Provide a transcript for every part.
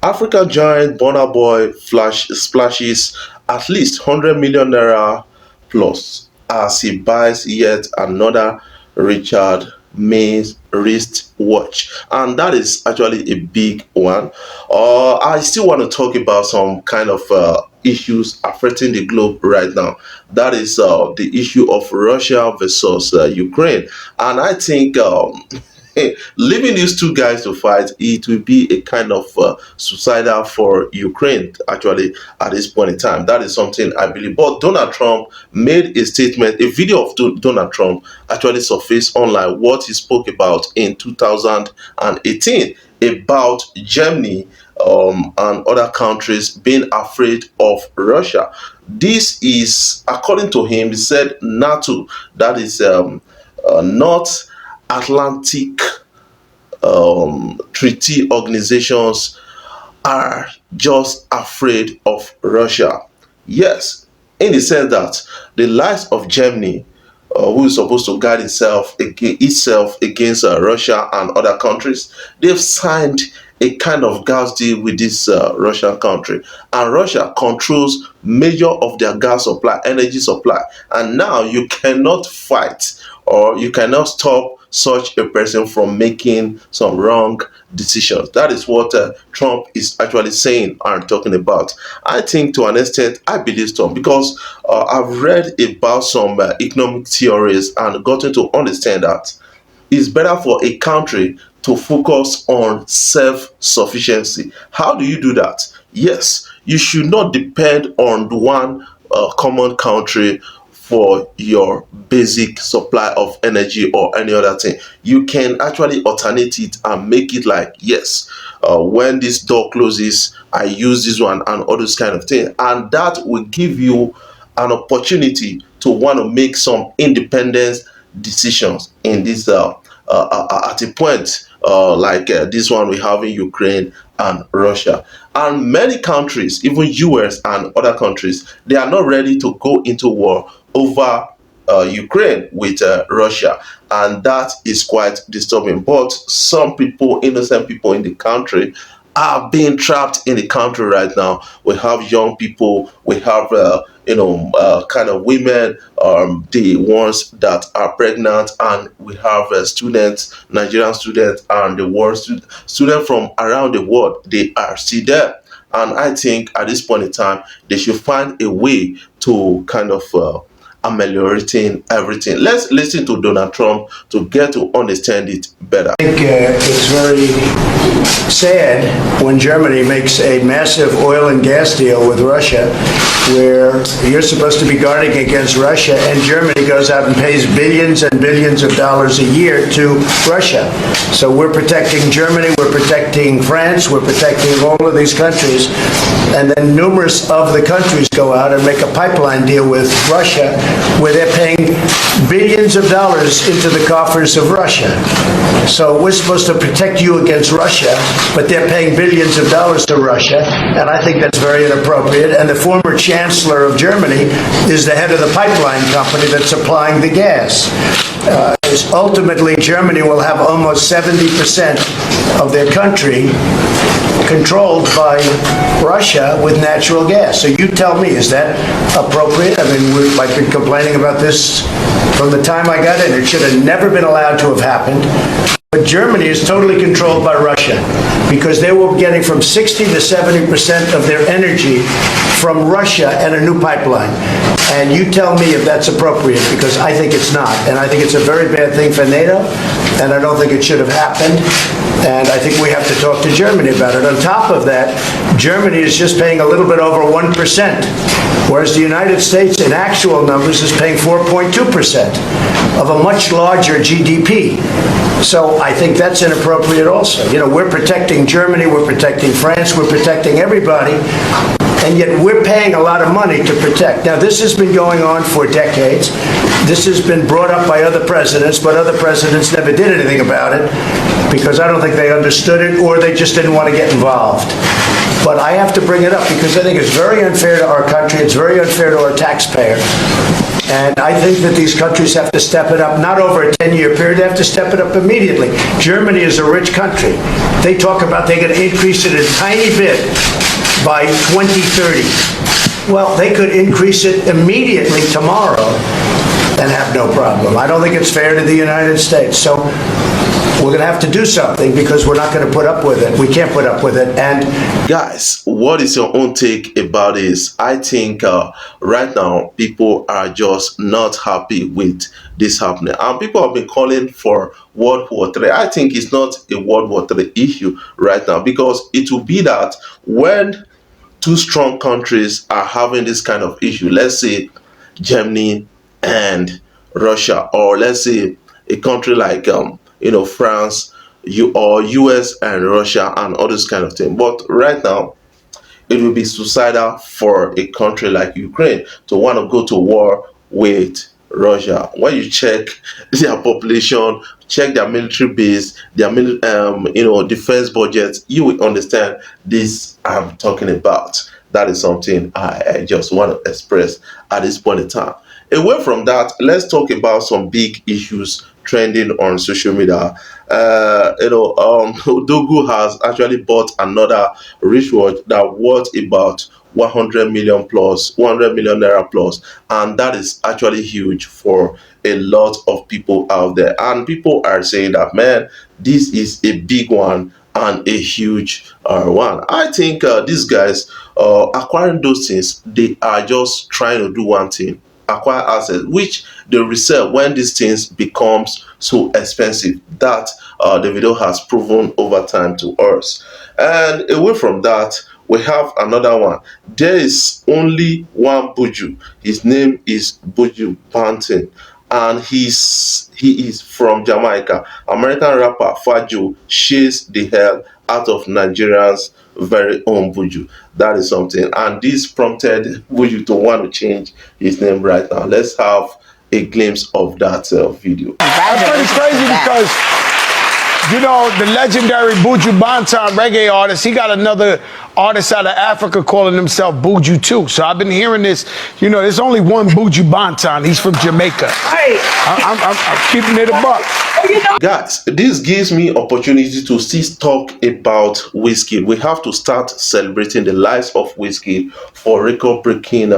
Africa giant Burna Boy splashes at least 100 million naira plus as he buys yet another Richard Mille wristwatch, and that is actually a big one. I still want to talk about some kind of issues affecting the globe right now. That is the issue of Russia versus Ukraine, and I think leaving these two guys to fight, it will be a kind of suicidal for Ukraine, actually, at this point in time. That is something I believe. But Donald Trump made a statement, a video of Donald Trump actually surfaced online, what he spoke about in 2018 about Germany and other countries being afraid of Russia. This is, according to him, he said NATO, that is North Atlantic treaty organizations are just afraid of Russia. Yes, in the sense that the likes of Germany, who is supposed to guard itself against Russia and other countries, they've signed a kind of gas deal with this Russian country, and Russia controls major of their gas supply, energy supply, and now you cannot fight or you cannot stop such a person from making some wrong decisions. That is what Trump is actually saying and talking about. I think to an extent, I believe Trump because I've read about some economic theories and gotten to understand that it's better for a country to focus on self-sufficiency. How do you do that? Yes, you should not depend on one common country for your basic supply of energy or any other thing. You can actually alternate it and make it like, yes, when this door closes, I use this one and all those kind of things. And that will give you an opportunity to want to make some independent decisions in this at a point like this one we have in Ukraine and Russia. And many countries, even US and other countries, they are not ready to go into war over Ukraine with Russia, and that is quite disturbing. But some people, innocent people in the country, are being trapped in the country right now. We have young people, we have kind of women, the ones that are pregnant, and we have students, Nigerian students, and the world students from around the world. They are still there, and I think at this point in time, they should find a way to kind of ameliorating everything. Let's listen to Donald Trump to get to understand it better. I think it's very sad when Germany makes a massive oil and gas deal with Russia, where you're supposed to be guarding against Russia, and Germany goes out and pays billions and billions of dollars a year to Russia. So we're protecting Germany, we're protecting France, we're protecting all of these countries, and then numerous of the countries go out and make a pipeline deal with Russia, where they're paying billions of dollars into the coffers of Russia. So we're supposed to protect you against Russia, but they're paying billions of dollars to Russia, and I think that's very inappropriate. And the former chancellor of Germany is the head of the pipeline company that's supplying the gas. Ultimately, Germany will have almost 70% of their country controlled by Russia with natural gas. So you tell me, is that appropriate? I mean, I've been complaining about this from the time I got in. It should have never been allowed to have happened. But Germany is totally controlled by Russia because they were getting from 60 to 70% of their energy from Russia and a new pipeline. And you tell me if that's appropriate, because I think it's not. And I think it's a very bad thing for NATO, and I don't think it should have happened. And I think we have to talk to Germany about it. On top of that, Germany is just paying a little bit over 1%, whereas the United States, in actual numbers, is paying 4.2% of a much larger GDP. So I think that's inappropriate also. You know, we're protecting Germany, we're protecting France, we're protecting everybody, and yet we're paying a lot of money to protect. Now, this has been going on for decades. This has been brought up by other presidents, but other presidents never did anything about it because I don't think they understood it, or they just didn't want to get involved. But I have to bring it up because I think it's very unfair to our country. It's very unfair to our taxpayer. And I think that these countries have to step it up, not over a 10-year period, they have to step it up immediately. Germany is a rich country. They talk about they're going to increase it a tiny bit by 2030. Well, they could increase it immediately tomorrow and have no problem. I don't think it's fair to the United States. So we're going to have to do something because we're not going to put up with it. We can't put up with it. And guys, what is your own take about this? I think right now people are just not happy with this happening, and people have been calling for World War III. I think it's not a World War III issue right now, because it will be that when two strong countries are having this kind of issue, let's say Germany and Russia, or let's say a country like France, or US and Russia and all this kind of thing. But right now, it will be suicidal for a country like Ukraine to want to go to war with Russia. When you check their population, check their military base, their defense budget, you will understand this I'm talking about. That is something I just want to express at this point in time. Away from that, let's talk about some big issues trending on social media. Dogu has actually bought another wristwatch that worth about 100 million plus, 100 million naira plus, and that is actually huge for a lot of people out there. And people are saying that, man, this is a big one and a huge one. I think these guys acquiring those things, they are just trying to do one thing: acquire assets, which they resell when these things becomes so expensive. That Davido has proven over time to us. And away from that, we have another one. There is only one Buju. His name is Buju Banton, and he is from Jamaica. American rapper Fajo chased the hell out of Nigerians' very own Buju. That is something, and this prompted Buju to want to change his name right now. Let's have a glimpse of that video. That's pretty crazy because, the legendary Buju Banton reggae artist, he got another artist out of Africa calling himself Buju too. So I've been hearing this, there's only one Buju Banton. He's from Jamaica. Hey, I'm keeping it a buck. Guys, this gives me opportunity to still talk about Wizkid. We have to start celebrating the lives of Wizkid for record-breaking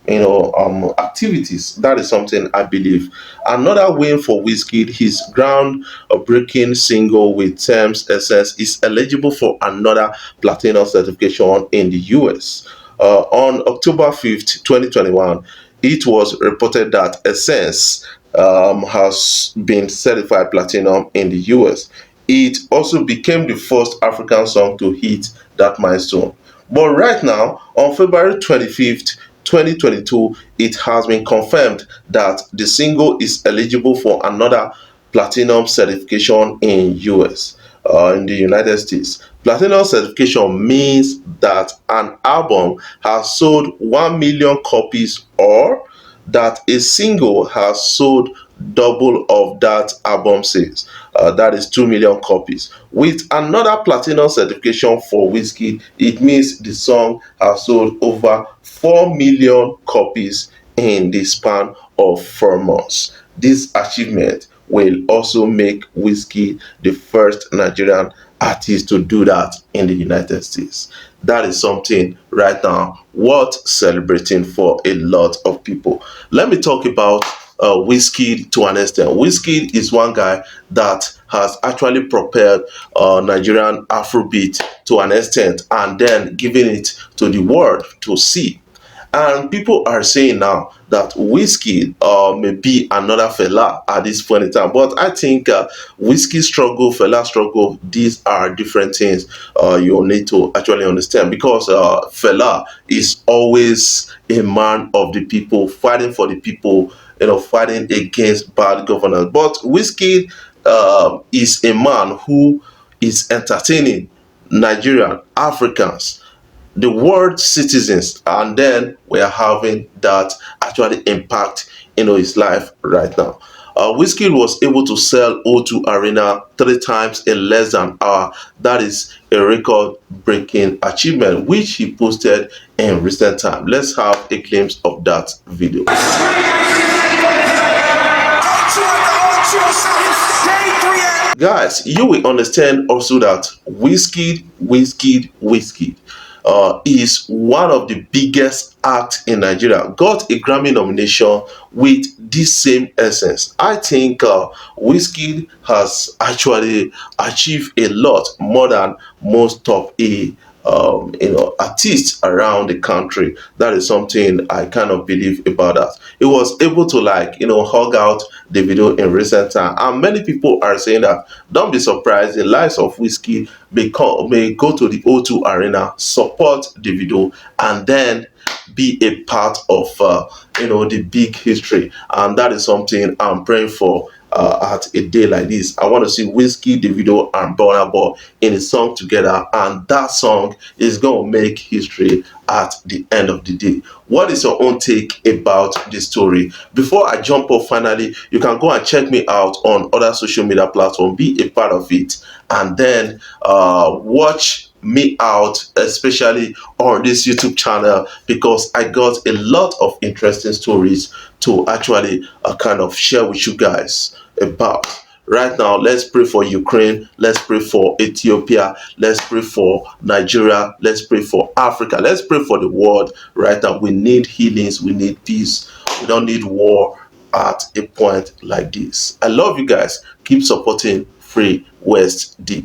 activities. That is something I believe. Another win for Wizkid, his ground-breaking single with Thames Essence is eligible for another platinum certification in the US. On October 5th, 2021, it was reported that Essence has been certified platinum in the US. It also became the first African song to hit that milestone. But right now, on February 25th, 2022, it has been confirmed that the single is eligible for another platinum certification in in the United States. Platinum certification means that an album has sold 1 million copies, or that a single has sold double of that album sales. That is 2 million copies. With another platinum certification for Wizkid, it means the song has sold over 4 million copies in the span of 4 months. This achievement will also make Wizkid the first Nigerian artist to do that in the United States. That is something right now worth celebrating for a lot of people. Let me talk about Wizkid to an extent. Wizkid is one guy that has actually propelled Nigerian Afrobeat to an extent and then giving it to the world to see. And people are saying now that Wizkid may be another Fela at this point in time. But I think Wizkid struggle, Fela struggle, these are different things you need to actually understand. Because Fela is always a man of the people, fighting for the people, fighting against bad governance. But Wizkid is a man who is entertaining Nigerian, Africans, the world citizens, and then we are having that actually impact his life right now. Whiskey was able to sell O2 Arena 3 times in less than an hour. That is a record-breaking achievement, which he posted in recent time. Let's have a glimpse of that video. Guys, you will understand also that Whiskey is one of the biggest acts in Nigeria. Got a Grammy nomination with this same essence. I think Whiskey has actually achieved a lot more than most top A artists around the country. That is something I kind of believe about that. He was able to hug out Davido in recent time, and many people are saying that don't be surprised, the likes of Whiskey may go to the O2 Arena, support Davido, and then be a part of the big history. And that is something I'm praying for at a day like this. I want to see Whiskey, Davido, and Burna in a song together, and that song is going to make history at the end of the day. What is your own take about this story? Before I jump off, finally, you can go and check me out on other social media platforms, be a part of it, and then watch me out, especially on this YouTube channel, because I got a lot of interesting stories to actually kind of share with you guys about. Right now, let's pray for Ukraine, let's pray for Ethiopia, let's pray for Nigeria, let's pray for Africa, let's pray for the world. Right now, we need healings, we need peace, we don't need war at a point like this. I love you guys. Keep supporting Free West Deep.